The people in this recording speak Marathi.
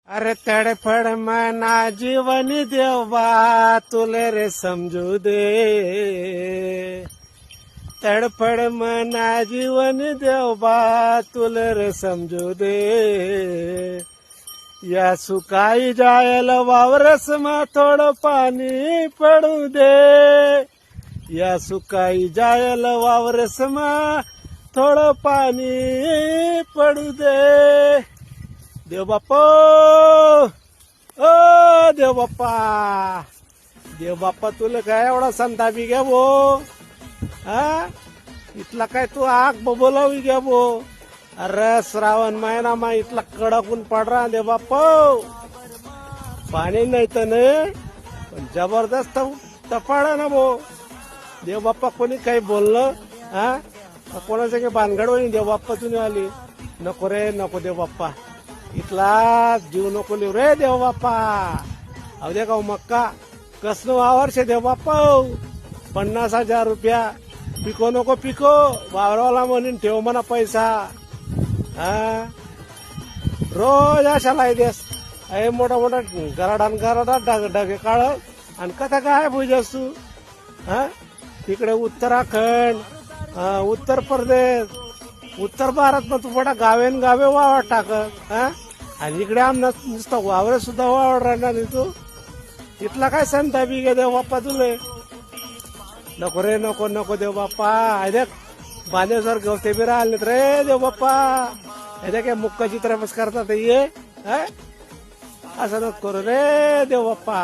अरे तड़फड़ मना जीवनी देवा तुले रे समझू दे तड़फड़ मना जीवनी देवा तुले रे समझू दे या सुकाई जायल वावरस में थोडं पाणी पडू दे या सुकाई जायल वावरस में थोडं पाणी पडू दे देव बाप्पा ओ देव बाप्पा तुला काय एवढा संतापी घ्या भो हा इथला काय तू आग बोलावी घ्या भो अरे श्रावण महिना मा इथला कडकून पड रहा देव बाप्पा पाणी नाही तर नाही पण जबरदस्त तपाडा ना भो देव बाप्पा कोणी काही बोललं हा कोणाचं काही भानगड होईल देव बाप्पा तुम्ही आली नको रे नको देव बाप्पा इथला जीव नको लिहू रे देव बाप्पा अहो दे का मक्का कसं वावरशे देव बाप्पा 50,000 रुपया पिको नको पिको वावरवाला म्हणून ठेव म्हणा पैसा हा रोज अशा लायदेस अरे मोठा मोठा गराडा ढगे काळ आणि कथा काय पूजास तू हा तिकडे उत्तराखंड उत्तर प्रदेश उत्तर भारत मग तू मोठा गावेन गावे वावर टाकत हा आणि इकडे आमना नुसतं वावर सुद्धा वावर राहणार तू इथला काय संत बी गे देव बाप्पा तुले नको रे नको नको देव बाप्पा अरे बांधेश्वर गवते बी राहिले रे देव बाप्पा अरे काय मुक्का चित्रपट करतात ये असं नको करू रे देव बाप्पा